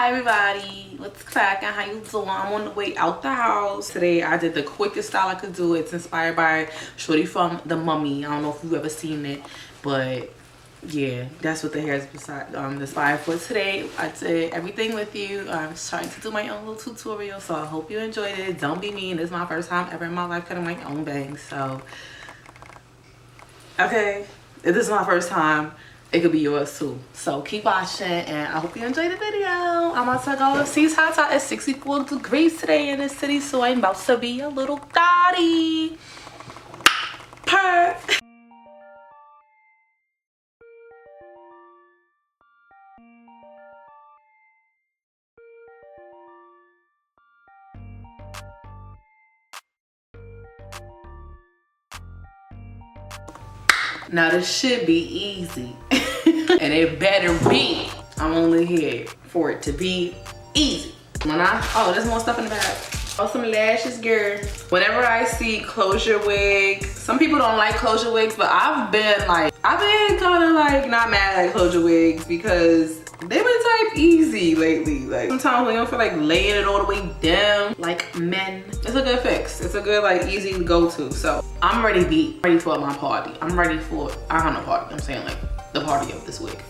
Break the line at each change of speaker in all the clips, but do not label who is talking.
Hi everybody, what's cracking? How you doing? I'm on the way out the house. Today I did the quickest style I could do. It's inspired by Shorty from The Mummy. I don't know if you've ever seen it, but yeah, that's what the hair is inspired for today. I did everything with you. I'm trying to do my own little tutorial, so I hope you enjoyed it. Don't be mean. This is my first time ever in my life cutting my own bangs, so okay, if this is my first time, it could be yours too. So keep watching and I hope you enjoy the video. I'm about to go see it's hot out at 64 degrees today in this city, so I'm about to be a little thotty. Purr. Now this should be easy. And it better be. I'm only here for it to be easy. Oh, there's more stuff in the bag. Oh, some lashes, girl. Whenever I see closure wigs, some people don't like closure wigs, but I've been kind of like not mad at closure wigs because they've been type easy lately. Like sometimes we don't feel like laying it all the way down like men. It's a good fix. It's a good like easy to go to. So I'm ready for my party. I'm ready for, I don't know party, I'm saying like the party of this wig.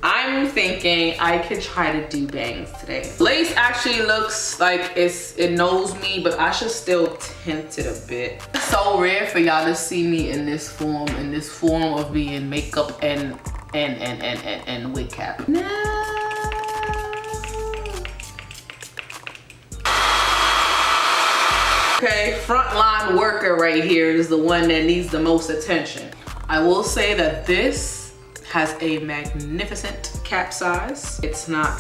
I'm thinking I could try to do bangs today. Lace actually looks like it knows me, but I should still tint it a bit. It's so rare for y'all to see me in this form of being makeup and wig cap. No. Okay, frontline worker right here is the one that needs the most attention. I will say that this has a magnificent cap size. It's not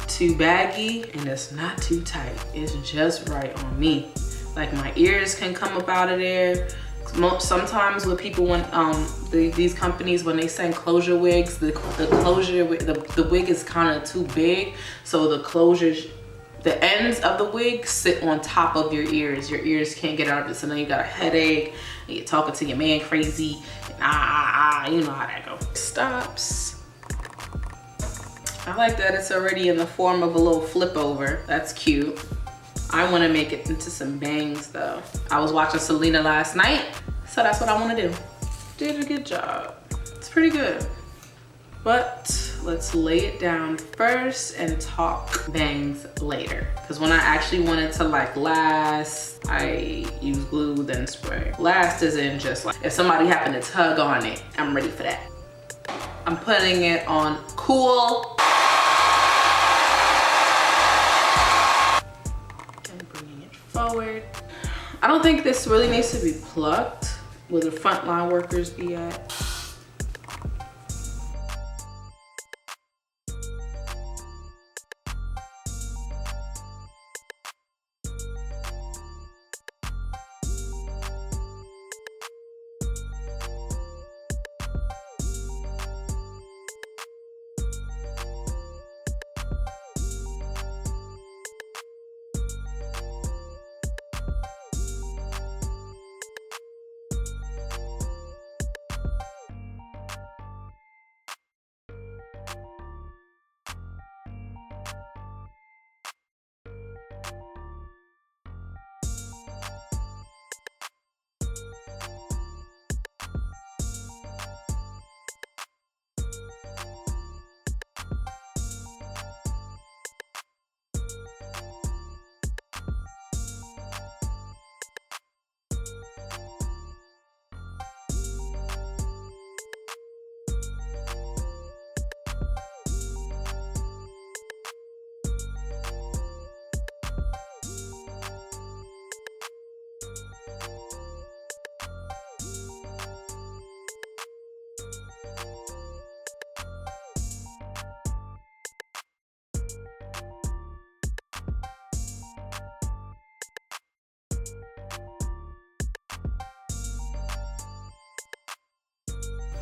too baggy and it's not too tight. It's just right on me. Like my ears can come up out of there. Sometimes with people, when these companies, when they send closure wigs, the wig is kind of too big, so the ends of the wig sit on top of your ears. Your ears can't get out of it, so then you got a headache and you're talking to your man crazy. You know how that goes. Stops. I like that it's already in the form of a little flip over. That's cute. I want to make it into some bangs though. I was watching Selena last night, so that's what I want to do. Did a good job. It's pretty good. But let's lay it down first and talk bangs later. Because when I actually want it to like last, I use glue then spray. Last is in just like, if somebody happened to tug on it, I'm ready for that. I'm putting it on cool. And bringing it forward. I don't think this really needs to be plucked. Where the frontline workers be at.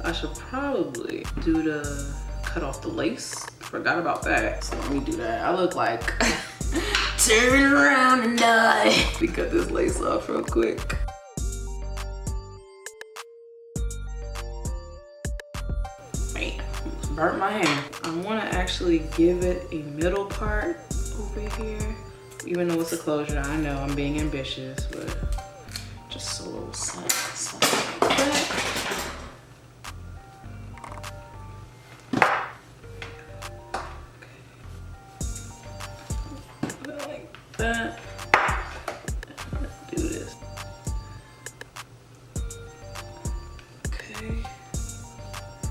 I should probably do the cut off the lace. Forgot about that. So let me do that. I look like turn around and die. Let me cut this lace off real quick. Man, burnt my hand. I want to actually give it a middle part over here. Even though it's a closure, I know I'm being ambitious, but just a little something like that. Like that. Let's do this. Okay.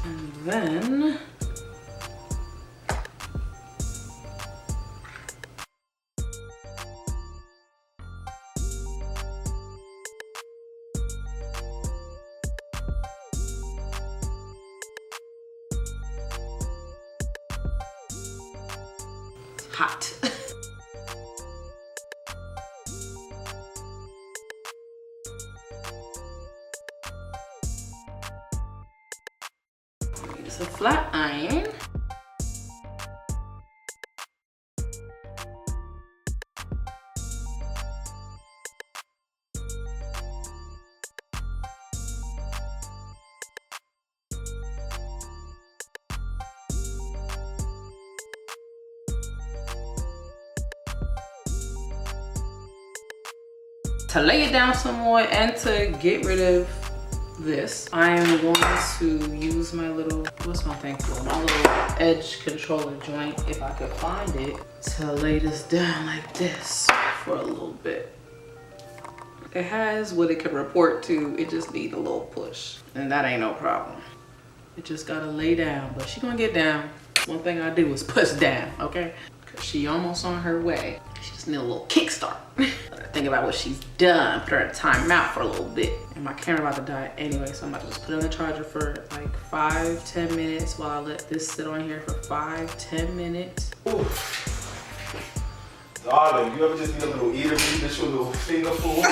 And then hot. It's a flat iron. To lay it down some more and to get rid of this, I am going to use my little, what's my thing for? My little edge controller joint, if I could find it, to lay this down like this for a little bit. It has what it can report to, it just needs a little push. And that ain't no problem. It just gotta lay down, but she gonna get down. One thing I do is push down, okay? Cause she almost on her way. She just need a little kickstart. Think about what she's done. Put her in timeout for a little bit. And my camera about to die anyway, so I'm about to just put it on the charger for like 5-10 minutes while I let this sit on here for 5-10 minutes.
Ooh. Darling, you ever just need a little eatery, just your little finger food?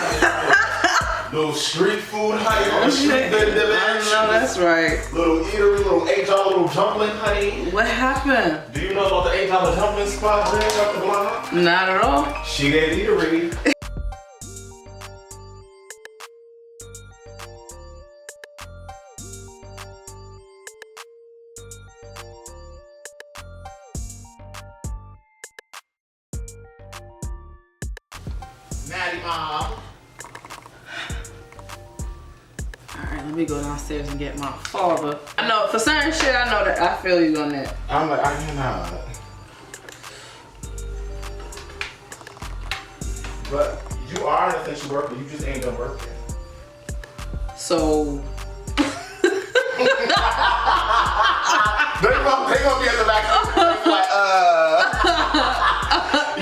Little street food, honey, on the street, baby.
I know that's right.
Little eatery, little $8 little dumpling, honey.
What happened?
Do you know about the $8 dumpling spot right up the block?
Not at all.
She that eatery. Maddie Mom.
Alright, let me go downstairs and get my father. I know, for certain shit, I know that I feel you on that.
I'm like, I cannot. But you are an essential worker, you just ain't done working.
So...
They gonna be at the back like,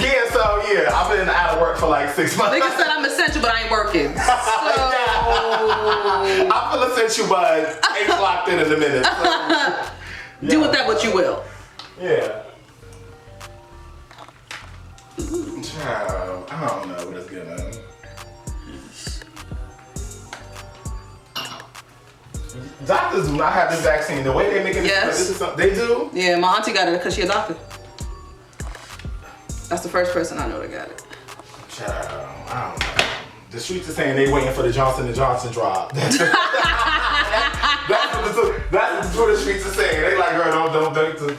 yeah, so yeah, I've been out of work for like 6 months.
Nigga said I'm essential, but I ain't working. So...
I feel essential, but ain't locked in a minute. So, yeah.
Do with that what you will.
Yeah. Child, I don't know what it's gonna. Doctors do not have this vaccine. The way they make it,
yes.
They do?
Yeah, my auntie got it because she's a doctor. That's the first person I know that got it.
Child, I don't know. The streets are saying they waiting for the Johnson & Johnson drop. That's what the Twitter streets are saying. They like, girl,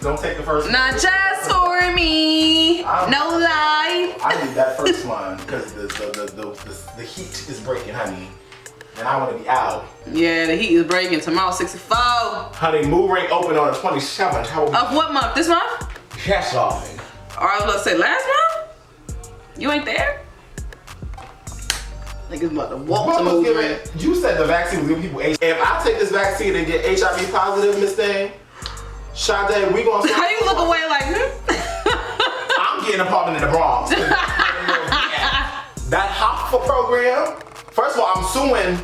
don't take the first one.
Not just for me. No lie.
I need that first one because the heat is breaking, honey. And I want to be out.
Yeah, the heat is breaking. Tomorrow, 64.
Honey, mood ring open on the 27th.
Of what month? This month?
Yes, darling.
Or I was about to say last month? You ain't there? Niggas about to walk to mood ring.
You said the vaccine was giving people HIV. If I take this vaccine and get HIV positive, Miss Thing, Sade, we gonna
How you look away like,
I'm getting an apartment in the Bronx. That HOPFA program, first of all, I'm suing.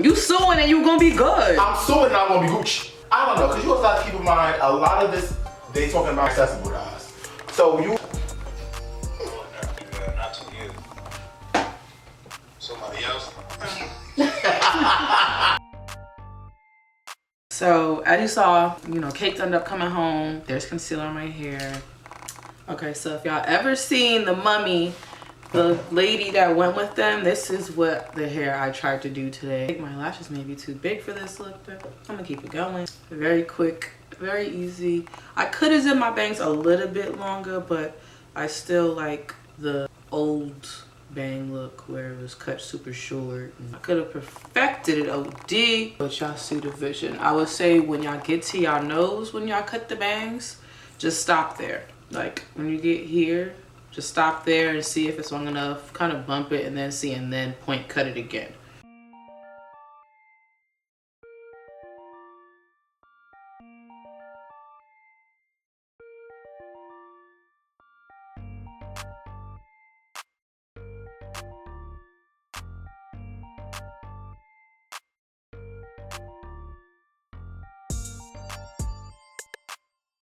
You suing and you gonna be good.
I'm suing and I'm gonna be Gucci. I don't know, because you also have to keep in mind, a lot of this, they talking about accessible to us. So you...
Not to you. Somebody else.
So, as you saw, you know, Cake ended up coming home. There's concealer on my hair. Okay, so if y'all ever seen The Mummy, the lady that went with them, this is what the hair I tried to do today. My lashes may be too big for this look, but I'm gonna keep it going. Very quick Very easy. I could have done my bangs a little bit longer, but I still like the old bang look where it was cut super short. I could have perfected it OD, but y'all see the vision. I would say when y'all get to y'all nose, when y'all cut the bangs, just stop there. Like when you get here, just stop there and see if it's long enough, kind of bump it and then see, and then point cut it again.